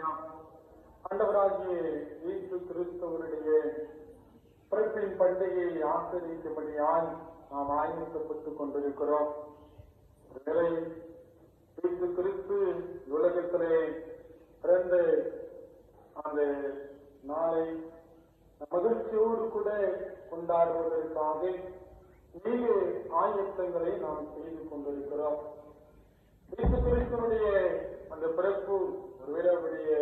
நாம் ஆண்டவராகிய இயேசு கிறிஸ்துவனுடைய பிறப்பின் பண்டிகையை ஆசரிக்கும்படியால் நாம் ஆயத்தப்பட்டுக் கொண்டிருக்கிறோம். ஒருவேளை இயேசு கிறிஸ்து உலகத்திலே பிறந்த அந்த நாளை மகிழ்ச்சியோடு கூட கொண்டாடுவதற்காக நீங்க ஆயத்தங்களை நாம் செய்து கொண்டிருக்கிறோம். இயேசு கிறிஸ்துவனுடைய அந்த பிறப்பு ஒருவேளை அவருடைய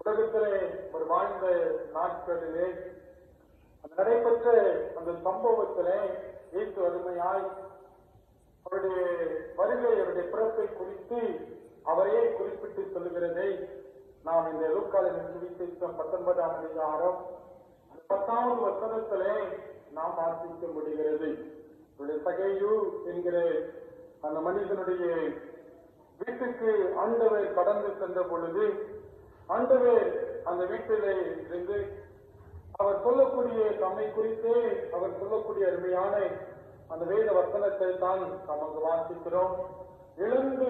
உலகத்திலே ஒரு வாழ்ந்த நாட்களிலே நடைபெற்ற அந்த சம்பவத்திலே இயேசு அருமையாய் அவருடைய வருகை அவருடைய பிறப்பை குறித்து அவரையே குறிப்பிட்டு சொல்லுகிறதை நாம் இந்த லூக்காவின் சுவிசேஷம் 19ஆம் அதிகாரம் 10வது வசனத்திலே நாம் வாசிக்க முடிகிறது. சகேயு என்கிற அந்த மனிதனுடைய வீட்டுக்கு ஆண்டவர் கடந்து சென்ற பொழுது ஆண்டவர் அந்த வீட்டிலே இருந்து அவர் சொல்லக்கூடிய தம்மை குறித்தே அவர் சொல்லக்கூடிய அருமையான அந்த வேத வசனத்தை தான் நமக்கு வாசிக்கிறோம். இழந்து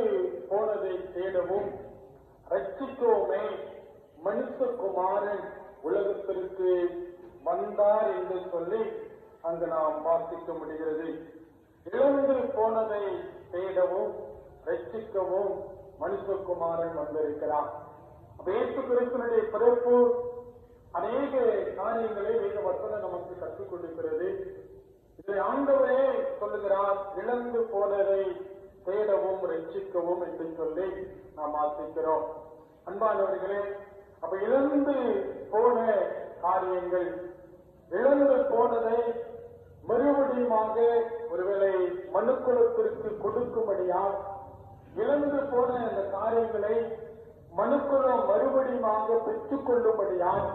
போனதை தேடவும் ரட்சிக்கவுமே மனுஷகுமாரன் உலகத்திற்கு வந்தார் என்று சொல்லி அங்கு நாம் வாசிக்க முடிகிறது. இழந்து போனதை தேடவும் ரட்சிக்கவும் மனுஷகுமாரன் வந்திருக்கிறார். இயேசு கிறிஸ்துவினுடைய பிறப்பு அநேக காரியங்களை வேத வசனம் நமக்கு கற்றுக் கொடுக்கிறது. இதை ஆண்டவரே சொல்லுகிறார், இழந்து போனதை தேடவும் ரட்சிக்கவும் என்று சொல்லி நாம் வாசிக்கிறோம். அன்பானவர்களே, அப்ப இழந்து போன காரியங்கள், இழந்து போனதை மறுபடியுமாக ஒருவேளை மனுக்குலத்திற்கு கொடுக்கும்படியால் இழந்து போன அந்த காரியங்களை மனுக்குலம் மறுபடியுமாக பெற்றுக் கொள்ளும்படியால்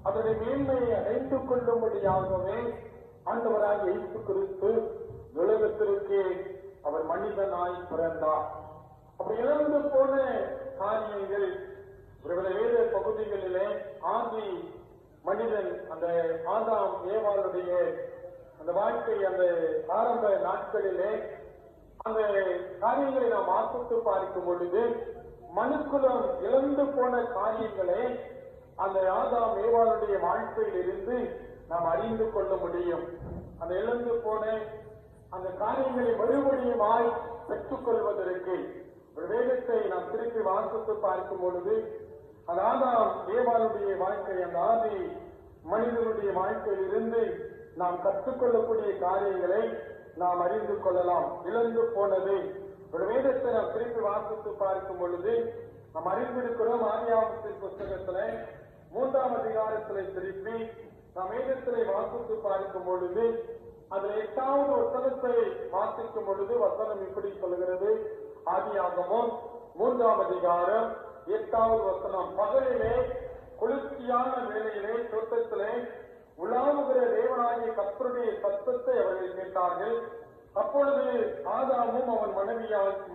அதனுடைய மேன்மையை அடைந்து கொள்ளும்படியாகவே ஆண்டவராக இயேசு கிறிஸ்து உலகத்திற்கு அவர் மனிதனாய் பிறந்தார். அப்படி இழந்து போன காரியங்கள் ஒருவேளை வேறு பகுதிகளிலே ஆதி மனிதன் அந்த ஆதாம் ஏவாளுடைய அந்த வாழ்க்கை அந்த ஆரம்ப நாட்களிலே அந்த காரியங்களை நாம் வாசித்து பார்க்கும் பொழுது மனுக்குலம் இழந்து போன காரியங்களை அந்த ஆதாம் ஏவாளுடைய வாழ்க்கையில் இருந்து நாம் அறிந்து கொள்ள முடியும். அந்த இழந்து போன அந்த காரியங்களை மறுபடியுமாய் பெற்றுக் கொள்வதற்கு ஒரு வேதத்தை நாம் திருப்பி வாசித்து பார்க்கும் பொழுது அந்த ஆதாம் ஏவாளுடைய வாழ்க்கை அந்த ஆதி மனிதனுடைய வாழ்க்கையில் இருந்து நாம் கற்றுக்கொள்ளக்கூடிய காரியங்களை நாம் அறிந்து கொள்ளலாம். இழந்து போனது ஒரு வேதத்தை நாம் திருப்பி வாசித்து பார்க்கும் பொழுது நாம் அறிந்திருக்கிறோம். ஆதியாகமத்தின் புத்தகத்துல 3ஆம் அதிகாரத்திலே திருப்பி நாம் வேதத்திலே வாசித்து பார்க்கும் பொழுது அதில் 8வது வசனத்தை வாசிக்கும் பொழுது வசனம் இப்படி சொல்கிறது. ஆதியாகமம் 3ஆம் அதிகாரம் 8வது வசனம், பகலிலே குளிர்ச்சியான வேளையிலே தோட்டத்திலே உலாவுகிற தேவனாகிய கர்த்தருடைய சத்தத்தை அவர்கள் கேட்டார்கள். அப்பொழுது ஆதாமும் அவன்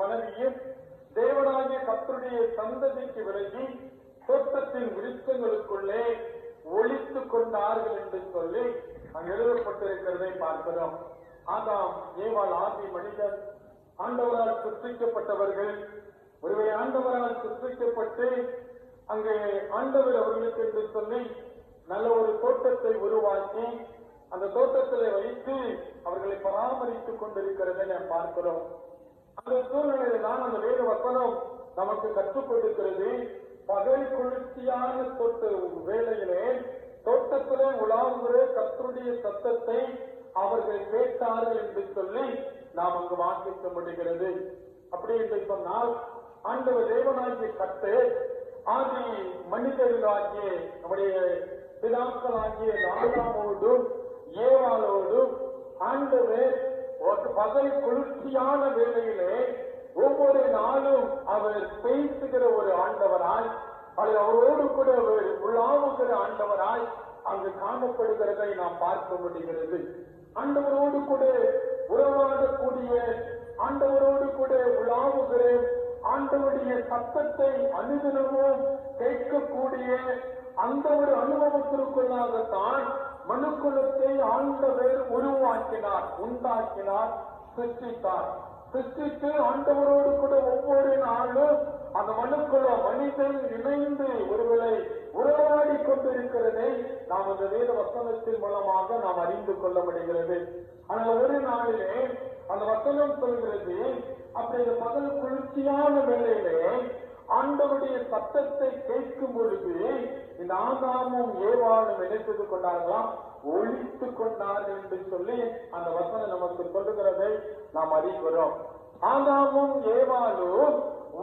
மனைவியும் தேவனாகிய கர்த்தருடைய சந்ததிக்கு விலகி தோட்டத்தின் விருட்சங்களுக்குள்ளே ஒளித்துக் கொண்டார்கள் என்று சொல்லி அங்கு எழுதப்பட்டிருக்கிறதை பார்க்கிறோம். ஆதாம் ஏவாள் ஆதி மனிதன் ஆண்டவரால் சிருஷ்டிக்கப்பட்டவர்கள். ஒருவேளை ஆண்டவரால் சிருஷ்டிக்கப்பட்டு அங்கே ஆண்டவர் அவர்களுக்கு என்று சொல்லி நல்ல ஒரு தோட்டத்தை உருவாக்கி அந்த தோட்டத்திலே வைத்து அவர்களை பராமரித்துக் கொண்டிருக்கிறதை நாம் பார்க்கிறோம். அந்த சூழ்நிலையில் தான் அந்த வேத வசனம் நமக்கு கற்றுக் கொடுக்கிறது. பகல் குளிர்ச்சியான தோட்ட வேளையிலே தோட்டத்திலே உலாவுகிற கர்த்தருடைய சத்தத்தை அவர்கள் கேட்டார்கள் என்று சொல்லி நாம் அங்கு வாசிக்க முடிகிறது. அப்படி என்று சொன்னால் ஆண்டவர் தேவனாகிய கர்த்தர் ஆதி மனிதர்களாகிய நம்முடைய பிதாக்களாகிய ஆதாமோடும் ஏவாளோடும் ஆண்டவர் பகல் குளிர்ச்சியான வேளையிலே ஒவ்வொரு நாளும் அவர் பேசுகிற ஒரு ஆண்டவராய் அவரோடு கூட அவர் உலாவுகிற ஆண்டவராய் அங்கு காணப்படுகிறதை நாம் பார்க்க முடிகிறது. ஆண்டவரோடு கூட உறவாடக்கூடிய, ஆண்டவரோடு கூட உலாவுகிற, ஆண்டவருடைய சத்தத்தை அனுதினமும் கேட்கக்கூடிய அந்த ஒரு அனுபவத்திற்குள்ளாகத்தான் மனுக்குலத்தை ஆண்டவர் உருவாக்கினார், உண்டாக்கினார், சிருஷ்டித்தார். சிருஷ்டித்து ஆண்டவரோடு கூட ஒவ்வொரு நாளும் அந்த மனுக்குல மனிதன் இணைந்து நாம் அந்த வேத வசனத்தின் மூலமாக நாம் அறிந்து கொள்ள முடிகிறது. ஆனால் ஒரு நாளிலே அந்த வசனம் சொல்கிறது, அப்படி இந்த பகல் குளிர்ச்சியான வேளையிலே ஆண்டவருடைய சத்தத்தை கேட்கும் பொழுது இந்த ஆதாமும் ஏவாளும் நினைத்து கொண்டார்களாம், ஒழித்து கொண்டார்கள் என்று சொல்லி அந்த வசனம் நமக்கு சொல்லுகிறதை நாம் அறிகிறோம். ஆதாமும் ஏவாளும்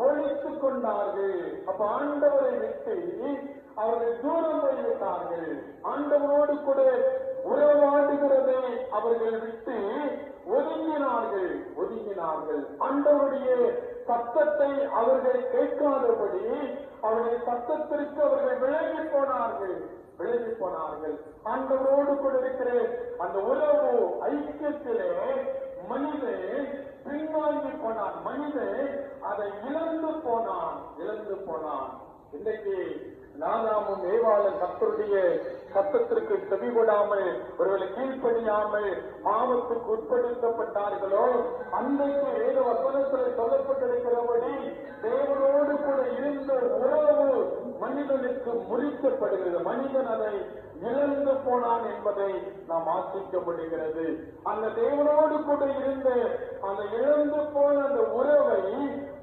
ஒழித்து கொண்டார்கள். அப்ப ஆண்டவரை விட்டு அவர்கள் தூரம் போய்விட்டார்கள். ஆண்டவரோடு கூட உறவாடுகிறதை அவர்கள் விட்டு ஒதுங்கினார்கள். ஆண்டவருடைய சத்தத்தை அவர்கள் கேட்காதபடி அவருடைய சத்தத்திற்கு அவர்கள் விலகி போனார்கள். ஆண்டவரோடு கூட இருக்கிற அந்த உறவு ஐக்கியத்திலே மனிதன் பின்வாங்கி போனான். மனிதன் அதை இழந்து போனான். இன்றைக்கு ஆதாமும் ஏவாளும் கர்த்தருடைய சத்தத்திற்கு செவிகொடாமல் ஒருவேளை கீழ்ப்படியாமல் பாவத்துக்கு உட்படுத்தப்பட்டார்களோ, அன்றைக்கு வேத வசனத்தில் சொல்லப்பட்டிருக்கிறபடி தேவனோடு கூட இருந்த உறவு மனிதனுக்கு முறிக்கப்படுகிறது. மனிதன் அதை இழந்து போனான் என்பதை நாம் ஆசிக்க முடிகிறது. அந்த தேவனோடு கூட இருந்த அந்த இழந்து போன அந்த உறவை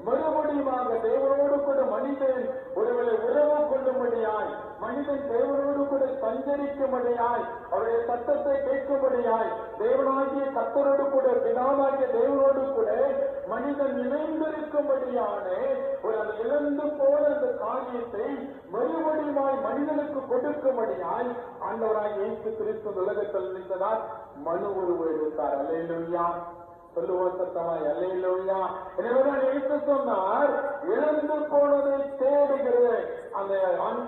மறுபடியுமாக தேவனோடு கூட மனிதன் ஒருவேளை உறவு கொள்ளும்படியாய், மனிதன் தேவனோடு கூட சஞ்சரிக்கும்படியாய், அவருடைய சத்தத்தை கேட்கும்படியாய், தேவனாகிய கர்த்தரோடு கூட பிதாவாகிய தேவனோடு கூட மனிதன் இணைந்திருக்கும்படியான ஒரு அந்த இழந்து போன அந்த காரியத்தை மறுபடியுமாய் மனிதனுக்கு கொடுக்கும்படியாய் ஆண்டவராய் இயேசு கிறிஸ்து உலகத்தில் நின்றதால் மனு உருவம் எடுத்தார். அல்லேலூயா, சொல்லுவோம் சத்தமாய் அல்லேலூயா. எனவேதான் இயேசு சொன்னார், இழந்து போனதை தேடுகிற அந்த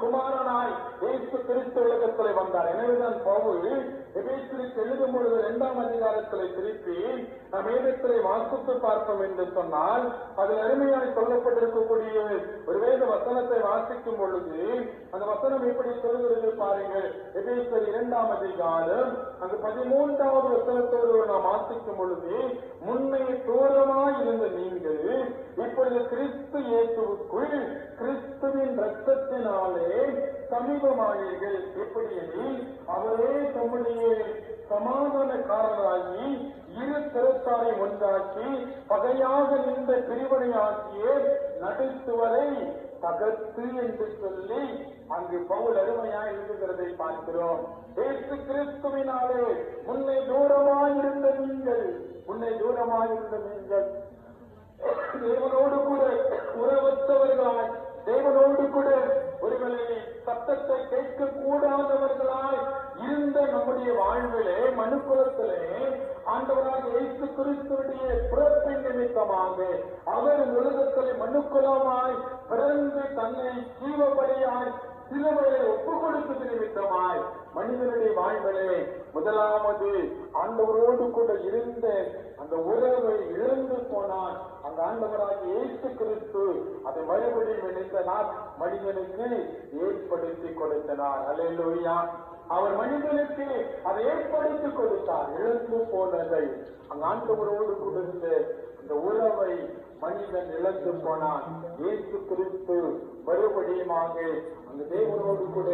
குமாரனாய் இயேசு கிறிஸ்து உலகத்தில் வந்தார். எனவேதான் பவுல் எபேசியருக்கு எழுதும் பொழுது 2ஆம் அதிகாரத்தில் திருப்பி நாம் வேதத்திலே வாசித்து பார்ப்போம் என்று சொன்னால், அதில் அருமையாய் சொல்லப்பட்டிருக்கக்கூடிய ஒரு வேத வசனத்தை வாசிக்கும் பொழுது அந்த வசனம் எப்படி சொல்கிறது பாருங்கள். எபேசியர் 2ஆம் அதிகாரம் அங்கு 13வது வசனத்தோடு நாம் வாசிக்கும் பொழுது, முன்னே தூரமாய் இருந்த நீங்கள் இப்பொழுது கிறிஸ்து இயேசுவுக்குள் கிறிஸ்துவின் இரத்தத்தினாலே சமீபமானீர்கள். எப்படி எனில் அவரே தம்முடைய சமாதானக்காரராகி இரு திறத்தாரை ஒன்றாக்கி பகையாக நின்ற பிரிவினையாக்கிய நடுத்துவரை தகர்த்து என்று சொல்லி அங்கு பவுல் அருமையாய் எழுதுகிறதை பார்க்கிறோம். இயேசு கிறிஸ்துவினாலே முன்னே தூரமாயிருந்த நீங்கள் தேவனோடு கூட உறவற்றவர்களாய், தேவனோடு கூட ஒருவேளை சத்தத்தை கேட்க கூடாதவர்களாய் இருந்த நம்முடைய வாழ்விலே மனுக்குலத்திலே ஆண்டவராக இயேசு கிறிஸ்துவுடைய பிறப்பின் நிமித்தமாக அவர் உலகத்திலே மனுக்குலமாய் பிறந்து தன்னை ஜீவபலியாய் சிலுவையை ஒப்புக் கொடுப்பது நிமித்தமாய் மனிதனுடைய வாழ்விலே முதலாவது ஆண்டவரோடு கூட இருந்த அந்த உறவை இழந்து போனான். அந்த ஆண்டவராக இயேசு கிறிஸ்து அதை மறுபடியும் நினைத்தனால் மனிதனுக்கு ஏற்படுத்தி கொடுத்தனார். அல்லேலூயா. அவர் மனிதனுக்கு அதை ஏற்படுத்தி கொடுத்தார். இழந்து போனதை அந்த ஆண்டவரோடு கூட இருந்த அந்த உறவை மனிதன் இழந்து போனான். இயேசு கிறிஸ்து மறுபடியுமாக அந்த தேவனோடு கூட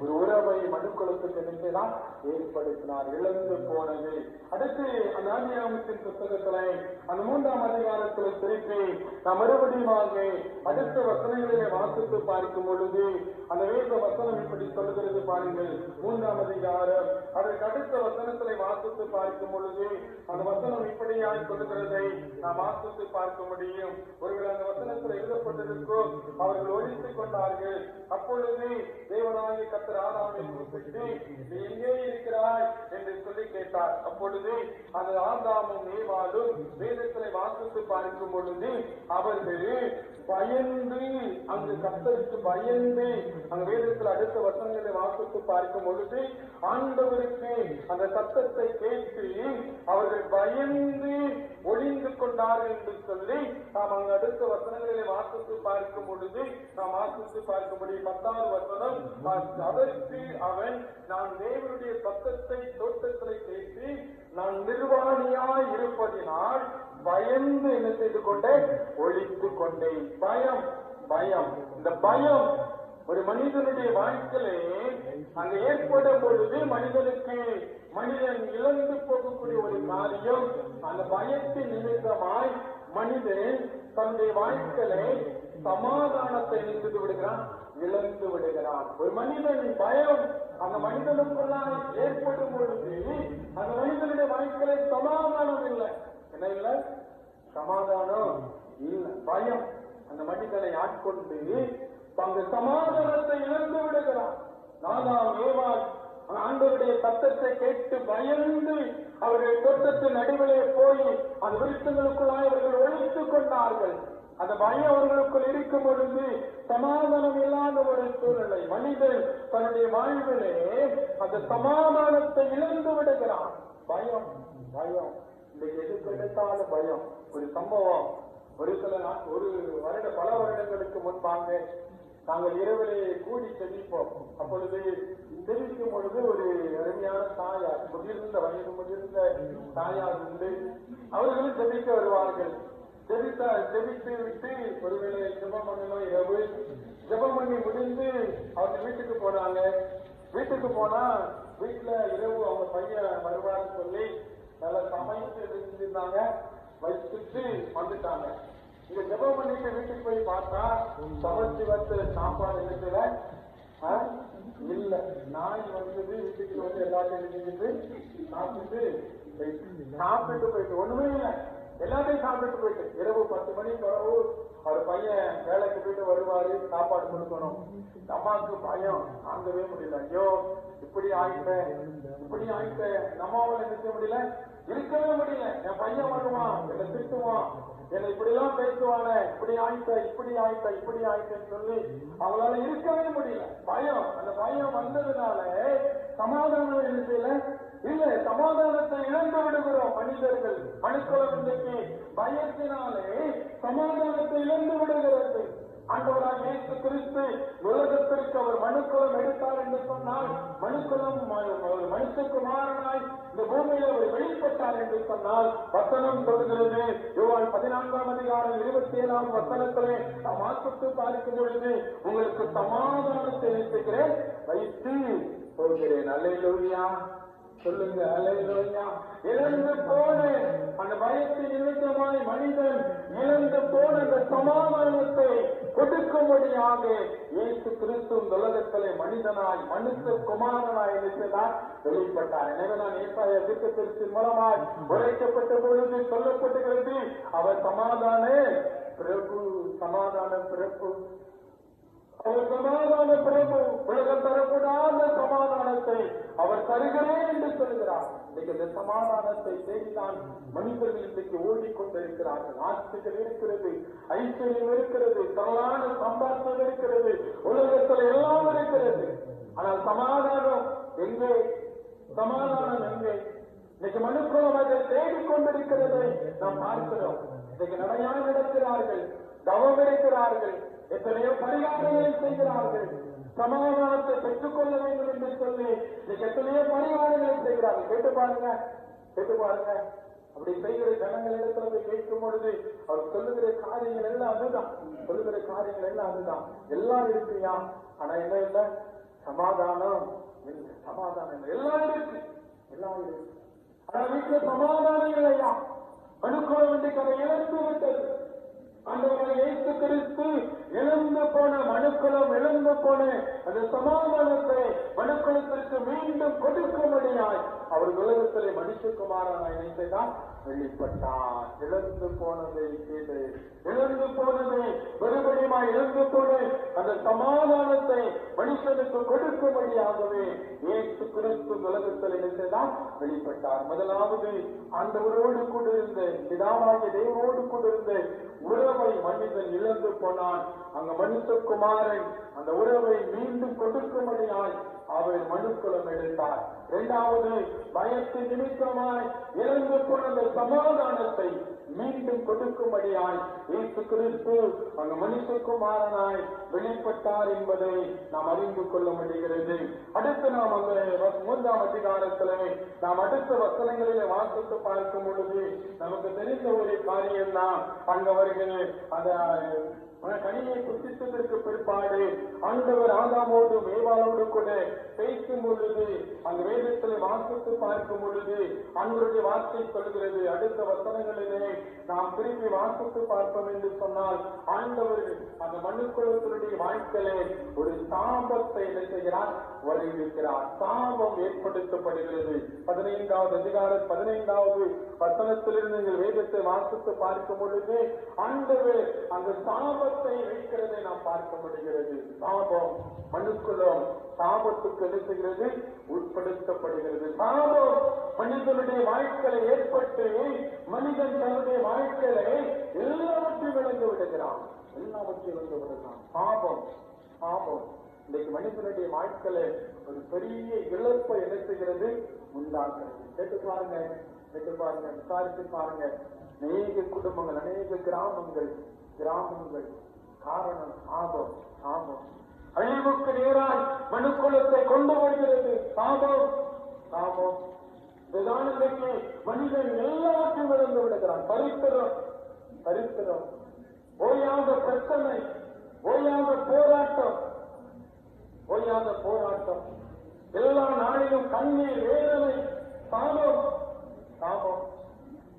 ஒரு உறவை மனுக்குலத்துக்கு நின்றுதான் ஏற்படுத்தினார். இழந்து போனது. அடுத்து அந்த ஆதியாகமத்தின் புத்தகத்திலே அந்த 3ஆம் அதிகாரத்தில் திருப்பி நாம் மறுபடியுமாக அடுத்த வசனங்களிலே வாசித்து பார்க்கும் பொழுது அந்த வேத வசனம் இப்படி சொல்லுகிறது பாருங்கள். 3ஆம் அதிகாரம் அதற்கு அடுத்த வசனத்திலே வாசித்து பார்க்கும் பொழுது அந்த வசனம் இப்படியாய் சொல்லுகிறதை நாம் வாசித்து பார்க்க முடியும். ஒருவேளை அந்த வசனத்தில் எழுதப்பட்டிருக்கும், அவர்கள் ஒழித்துக் கொண்டார்கள். அப்பொழுது தேவனாகிய கர்த்தர் ஆதாமை கூப்பிட்டு, நீ எங்கே இருக்கிறாய் என்று சொல்லி கேட்டார். அப்பொழுது அந்த ஆதாமும் ஏவாளும் வேதத்திலே வாசித்து பார்க்கும் பொழுது அவர்கள் பயந்து, அங்கு கர்த்தருக்கு பயந்து, அந்த வேதத்தில் அடுத்த வசனங்களை வாசித்து பார்க்கும் பொழுது ஆண்டவருக்கு அந்த சத்தத்தை கேட்டு அவர்கள் பயந்து ஒளிந்து கொண்டார்கள் என்று சொல்லி நாம் அங்கு அடுத்த வசனங்களிலே வாசித்து பார்க்கும் பொழுது நாம் வாசித்து பார்க்கும்படி 10வது வசனம், அதற்கு அவன், நான் தேவனுடைய சத்தத்தை தோட்டத்தில் கேட்டு நான் நிர்வாணியாய் இருப்பதினால் பயந்து என்ன செய்து கொண்டேன், ஒழித்துக் கொண்டேன். பயம். இந்த பயம் ஒரு மனிதனுடைய வாழ்க்கையிலே அங்க ஏற்படும் பொழுது மனிதன் இழந்து போகக்கூடிய ஒரு காரியம், அந்த பயத்தின் நிமித்தமாய் மனிதன் தன்னுடைய வாழ்க்கையிலே சமாதானத்தை இழந்து விடுகிறான். ஒரு மனிதனின் பயம் அந்த மனிதனுக்குள்ளாய் ஏற்படும் பொழுது அந்த மனிதனுடைய வாழ்க்கையில சமாதானம் இல்லை. என்ன இல்லை? சமாதானம் இல்லை. பயம் அந்த மனிதனை ஆட்கொண்டு அந்த சமாதானத்தை இழந்து விடுகிறான். நாதாம் ஏவாள் ஆண்டவருடைய சத்தத்தை கேட்டு பயந்து அவர்கள் தோட்டத்தின் நடுவிலே போய் அந்த விருத்தங்களுக்குள்ளாய் அவர்கள் ஒழித்துக் கொண்டார்கள். அந்த பயம் அவர்களுக்குள் இருக்கும் பொழுது சமாதானம் இல்லாத ஒரு சூழ்நிலை. மனிதன் தன்னுடைய வாழ்விலே அந்த சமாதானத்தை இழந்து விடுகிறான். பயம் இன்னைக்கு எதுக்கு எடுத்தாலும் பயம். ஒரு சம்பவம், பல வருடங்களுக்கு முன்பாங்க நாங்கள் இரவிலே கூடி செவிப்போம். அப்பொழுது செவிக்கும் பொழுது ஒரு அருமையான தாயார், வயது முதிர்ந்த தாயார் உண்டு. அவர்களும் செவிக்க வருவார்கள். செவித்து விட்டு ஒருவேளை ஜெபம் பண்ணணும். இரவு ஜெபம் பண்ணி முடிந்து அவங்க வீட்டுக்கு போனாங்க. வீட்டுக்கு போனா வீட்டுல இரவு அவங்க பையன் வருவான்னு சொல்லி நல்லா சமைத்து இருந்தாங்க. வச்சுட்டு வந்துட்டாங்க. இங்க ஜெபம் பண்ணிட்டு வீட்டுக்கு போய் பார்த்தா சமைச்சு வச்ச சாப்பாடு இருக்குல்ல இல்ல. நாய் வந்தது வீட்டுக்கு வந்து எல்லாத்தையும் செஞ்சுட்டு சாப்பிட்டு போயிட்டு ஒண்ணுமே இல்லை. எல்லாத்தையும் சாப்பிட்டு போயிட்டு இரவு 10 மணி பிறகு அவர் பையன் வேலைக்கு போயிட்டு வருவாரு. சாப்பாடு கொடுக்கணும். அம்மாவுக்கு பயம் தாங்கவே முடியல. ஐயோ இப்படி ஆயிட்டேன். நம்மாவால நிற்க முடியல, இருக்கவே முடியல. என் பையன் வருவான், என்னை திட்டுவான், என்னை இப்படி எல்லாம் பேசுவானே, இப்படி ஆயிட்டேன்னு சொல்லி அவங்களால இருக்கவே முடியல. பயம். அந்த பயம் வந்ததுனால சமாதானம் என்ன செய்யல? இல்ல, சமாதானத்தை இழந்து விடுகிறோம் மனிதர்கள். மனுக்குலம் இன்றைக்கு பயத்தினாலே சமாதானத்தை இழந்து விடுகிறது. ஆண்டவராக இயேசு கிறிஸ்து உலகத்திற்கு அவர் மனுக்குலம் எடுத்தார் என்று சொன்னால், மனுக்குலம் மனுஷகுமாரனாய் இந்த பூமியில அவர் வெளிப்பட்டார் என்று சொன்னால் வசனம் சொல்கிறது. யோவான் 14ஆம் அதிகாரம் 27ஆம் வசனத்திலே நாம் வாசித்து பார்க்கும் பொழுது, உங்களுக்கு சமாதானத்தை வைத்து போகிறேன். அல்லேலூயா சொல்லுங்க, அல்லேலூயா. இழந்து போன அந்த பயத்தின் நிமித்தமாய் மனிதன் இழந்து போன அந்த சமாதானத்தை கொடுக்கும்படியாக இயேசு கிறிஸ்து உலகத்திலே மனிதனாய் மனுஷகுமாரனாய் இருக்கிறார், வெளிப்பட்டார். எனவே நான் ஏசாயா தீர்க்கதரிசியின் மூலமாய் உரைக்கப்பட்ட பொழுது சொல்லப்படுகிறது, அவர் சமாதான பிரபு. அவர் சமாதான பிரபு. உலகம் தரக்கூடாத சமாதானத்தை அவர் தருகிறேன் என்று சொல்கிறார். இன்னைக்கு இந்த சமாதானத்தை தேடிதான் மனிதர்கள் இன்றைக்கு ஓடிக்கொண்டிருக்கிறார்கள். ஆட்சிகள் இருக்கிறது, ஐஸ்வர்யம் இருக்கிறது, தரலான சம்பாத்தியம் இருக்கிறது, உலகத்தில் எல்லாம் இருக்கிறது. ஆனால் சமாதானம் எங்கே? இன்னைக்கு மனுக்குலம் அதை தேடிக்கொண்டிருக்கிறதை நாம் பார்க்கிறோம். இன்னைக்கு நடையாய் நடக்கிறார்கள், தவம் இருக்கிறார்கள், எத்தனையோ பரிகாரங்களை செய்கிறார்கள். சமாதானத்தை பெற்றுக் கொள்ள வேண்டும் என்று சொல்லி எத்தனையோ பரிகாரங்களை செய்கிறார்கள். கேட்டு பாருங்க. அப்படி செய்கிற ஜனங்களிடத்துல கேட்கும் பொழுது அவர் சொல்லுகிற காரியங்கள் எல்லாம் அதுதான். எல்லாம் இருக்குயா, ஆனா என்ன இல்லை? சமாதானம் எல்லாம் இருக்கு. ஆனா வீட்டுல சமாதானம் இல்லையா? மனுக்குலம் இன்றைக்கு அதை இழந்து விட்டது. ஆண்டவராகிய இயேசு கிறிஸ்து இழந்து போன மனுக்குலம் இழந்து போன அந்த சமாதானத்தை மனுக்குலத்திற்கு மீண்டும் கொடுக்கும்படியாய் அவர் உலகத்திலே மனுஷகுமாரனாய் இணைந்துதான் வெளிப்பட்டார். இழந்து போனதை மறுபடியுமாய் இழந்து போன அந்த சமாதானத்தை மனுஷனுக்கு கொடுக்கும்படியாகவே இயேசு கிறிஸ்து உலகத்தில் இணைந்துதான் வெளிப்பட்டார். முதலாவது ஆண்டவரோடு கூட இருந்த பிதாவாகிய தேவனோடு கூட இருந்த உறவை மனிதன் இழந்து போனான். அங்க மனுஷகுமாரன் அந்த உறவை மீண்டும் கொடுக்கும்படியாய் அவர் மனுக்குலம் எடுத்தார். இரண்டாவது, பயத்தின் நிமித்தமாய் இழந்து போன சமாதானத்தை மீண்டும் கொடுக்கும்படியாய் இயேசு கிறிஸ்து அங்க மனுஷகுமாரனாய் வெளிப்பட்டார் என்பதை நாம் அறிந்து கொள்ள முடிகிறது. அடுத்து நாம் அந்த 3ஆம் அதிகாரத்திலே நாம் அடுத்த வசனங்களிலே வாசித்து பார்க்கும் பொழுது நமக்கு தெரிந்த ஒரு காரியம் தான். அங்க வருகிற அந்த கனியை புசித்ததற்கு பிற்பாடு ஆண்டவர் ஆதாமோடு ஏவாளோடு கூட பேசும் பொழுது அந்த வேதத்தில் வாசித்து பார்க்கும் பொழுது ஆண்டவருடைய வார்த்தை சொல்கிறது. அடுத்த வசனங்களிலே நாம் திரும்பி வாசித்து பார்ப்போம் என்று சொன்னால் ஆண்டவர் அந்த மனுக்குலத்தினுடைய வாழ்க்கையிலே ஒரு சாபத்தை என்ன செய்கிறார், வருகிறார். சாபம் ஏற்படுத்தப்படுகிறது. 15வது அதிகாரம் 15வது வசனத்திலிருந்து நீங்கள் வேதத்தை வாசித்து பார்க்கும் பொழுது ஆண்டவர் அந்த சாபத்தை வைக்கிறதை நாம் பார்க்க முடிகிறது. சாபம் மனுக்குலம் சாபத்துக்கு எழுதுகிறது, உட்படுத்தப்படுகிறது. சாபம் மனிதனுடைய வாழ்க்கையை ஏற்பட்டு மனிதன் தன்னுடைய வாழ்க்கையை எல்லாவற்றையும் இழந்து விடுகிறான். சாபம் சாபம் இன்றைக்கு மனிதனுடைய வாழ்க்கையில ஒரு பெரிய இழப்பை எழுத்துகிறது, உண்டாக்குறது. கேட்டு பாருங்க, விசாரித்து பாருங்க. அநேக குடும்பங்கள், அநேக கிராமங்கள் காரணம் சாபம். சாபம் அழிவுக்கு நேராய் மனுக்குலத்தை கொண்டு வருகிறது. சாபம் சாபம் இதுதான் இன்றைக்கு மனிதன் எல்லாவற்றையும் இழந்து விடுகிறான். சரித்திரம் ஓயாத பிரச்சனை, ஓயாத போராட்டம், எல்லா நாளிலும் கண்ணீர், வேதனை, சாபம்.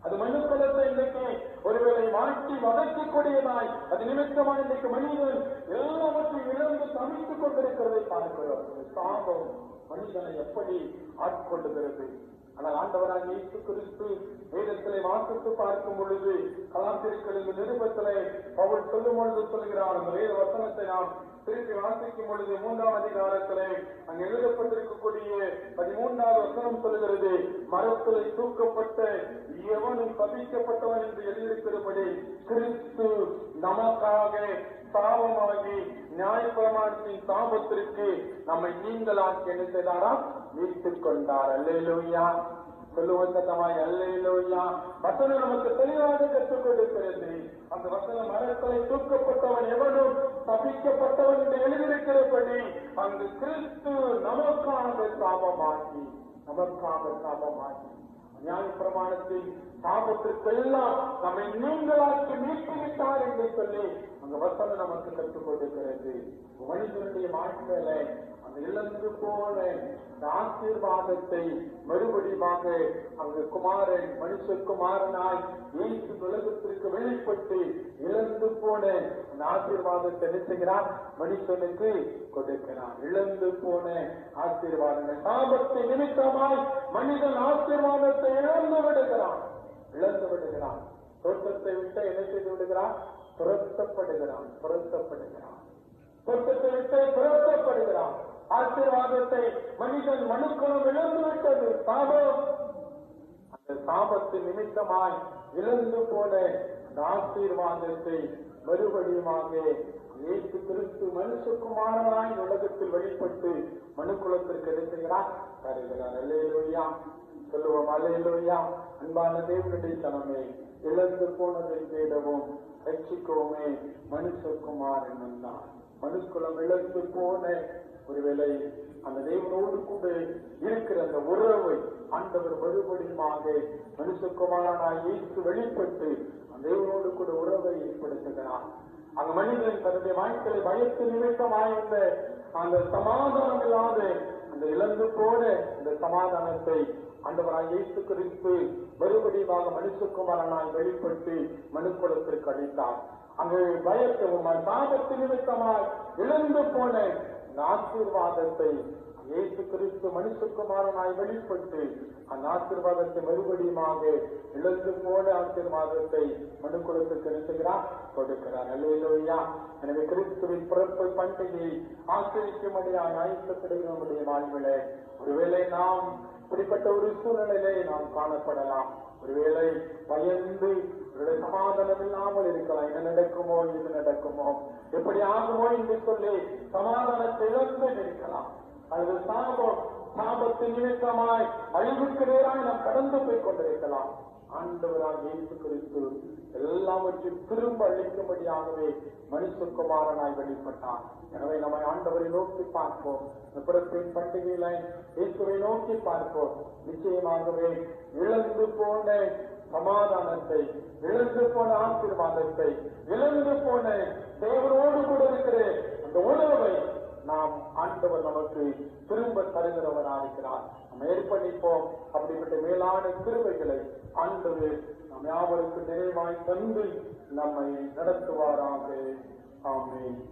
அது மனுக்குலத்தை இன்றைக்கு ஒருவேளை மாற்றி வதக்கக்கூடியதாய் அது நிமித்தமாக இன்றைக்கு மனிதன் எல்லாவற்றையும் இழந்து தவித்துக் கொண்டிருக்கிறதை பார்க்கிறோம். சாபம் மனிதனை எப்படி ஆட்கொள்ளுகிறது. ஆனால் ஆண்டவராக இயேசு கிறிஸ்து வேதத்திலே வாசித்து பார்க்கும் பொழுது கலாத்திரிகளின் நிருபத்திலே பவுல் சொல்லும் பொழுது சொல்கிறார். அந்த வேத வசனத்தை நாம் திருப்பி வாசிக்கும் பொழுது 3ஆம் அதிகாரத்திலே அங்கு எழுதப்பட்டிருக்கக்கூடிய 13வது வசனம் சொல்கிறது, மரத்திலே தூக்கப்பட்ட எவனும் சபிக்கப்பட்டவன் என்று எழுதியிருக்கிறபடி கிறிஸ்து நமக்காக சாபமாகி நியாயப்பிரமாணத்தின் சாபத்திற்கு நம்மை நீங்களாக்கி என்ன செய்தாராம், மீட்டுக் கொண்டார். அல்லேலூயா சொல்லுவதமாய் அல்லேலூயா. வசனம் நமக்கு தெளிவாக கற்றுக் கொடுக்கிறது. அந்த வசனம் மரத்திலே தூக்கப்பட்டவன் எவனும் சபிக்கப்பட்டவன் என்று எழுதியிருக்கிறபடி அந்த கிறிஸ்து நமக்காக சாபமாகி நியாயப்பிரமாணத்தின் சாபத்திற்கெல்லாம் நம்மை நீங்களாக்கி மீட்டுவிட்டார் என்று சொல்லி அந்த வசனம் நமக்கு கற்றுக் கொடுக்கிறது. மனிதனுடைய வாழ்க்கையில அந்த இழந்து போன ஆசீர்வாதத்தை மறுபடியுமாக அங்கு மனுஷகுமாரனாய் இயேசு உலகத்திற்கு வெளிப்பட்டு இழந்து போன அந்த ஆசீர்வாதத்தை நினைச்சுகிறார், மனுஷனுக்கு கொடுக்கிறார். இழந்து போன ஆசீர்வாதங்கள் சாபத்தை நிமித்தமாய் மனிதன் ஆசீர்வாதத்தை இழந்து விடுகிறான். தோட்டத்தை விட்டு என்ன செய்து விடுகிறான், துரத்தப்படுகிறான். தோட்டத்தை விட்டு துரத்தப்படுகிறான். ஆசீர்வாதத்தை மனிதன் மனுக்குலம் இழந்து விட்டது. சாபம் அந்த சாபத்தின் நிமித்தமாய் இழந்து போன அந்த ஆசீர்வாதத்தை மறுபடியுமாக இயேசு கிறிஸ்து மனுஷகுமாரனாய் உலகத்தில் வெளிப்பட்டு மனுக்குலத்திற்கு எடுத்துகிறார், தருகிறார். அல்லேலூயா சொல்லுவோம். அல்லேலூயா. அன்பான தேவனுடைய சனமே, இழந்து போனதை தேடவும் ரட்சிக்கவுமே மனுஷகுமாரன் வந்தார். மனுக்குலம் இழந்து போன ஒருவேளை அந்த தேவனோடு கூட இருக்கிற அந்த உறவை ஆண்டவர் மறுபடியுமாக மனுஷகுமாரனாய் இயேசு வெளிப்பட்டு அந்த தேவனோடு கூட உறவை ஏற்படுத்துகிறார். அந்த மனிதன் தன்னுடைய வாழ்க்கையை பயத்து நிமித்தமாயிருந்த அந்த சமாதானம் இல்லாத அந்த இழந்து போன இந்த சமாதானத்தை ஆண்டவராய் இயேசு கிறிஸ்து மறுபடியுமாக மனுஷகுமாரனாய் வெளிப்பட்டு மனுக்குலத்திற்கு அளித்தார். அங்கு பயத்தவும் சாபத்து நிமித்தமாய் இழந்து போன ஆசீர்வாதத்தை இயேசு கிறிஸ்து மனுஷகுமாரனாய் வெளிப்பட்டு அந்த ஆசீர்வாதத்தை மறுபடியுமாக இழந்து போன ஆசீர்வாதத்தை மனுக்குலத்துக்கு நிறுத்துகிறார், கொடுக்கிறார். அல்லேலூயா. எனவே கிறிஸ்துவின் பிறப்பு பண்டிகையை ஆசிரிக்கும்படியாக ஆயத்தப்படுகிற நம்முடைய வாழ்விலே ஒருவேளை நாம் இப்படிப்பட்ட ஒரு சூழ்நிலையிலே நாம் காணப்படலாம். ஒருவேளை பயந்து சமாதானம் இல்லாமல் இருக்கலாம். என்ன நடக்குமோ, இது நடக்குமோ, எப்படி ஆகுமோ என்று சொல்லி சமாதானத்தை இழந்து இருக்கலாம். அது சாபத்தின் நிமித்தமாய் அழிவுக்கு நேராக நாம் கடந்து போய் கொண்டிருக்கலாம். ஆண்டவராக இயேசு கிறிஸ்து எல்லாவற்றையும் திரும்ப அளிக்கும்படியாகவே மனுஷகுமாரனாய் வெளிப்பட்டார். எனவே நம்மை ஆண்டவரை நோக்கி பார்ப்போம். பிறப்பின் பண்டிகையில இயேசுவை நோக்கி பார்ப்போம். நிச்சயமாகவே இழந்து போன சமாதானத்தை, இழந்து போன ஆசீர்வாதத்தை, இழந்து போன தேவனோடு கூட இருக்கிற அந்த உணர்வை நாம் ஆண்டவர் நமக்கு திரும்ப தருகிறவராக இருக்கிறார். நாம் ஏற்பணிப்போம். அப்படிப்பட்ட மேலான கிருபைகளை ஆண்டவர் நாம் யாவருக்கு நிறைவாய் தந்து நம்மை நடத்துவாராக. ஆமென்.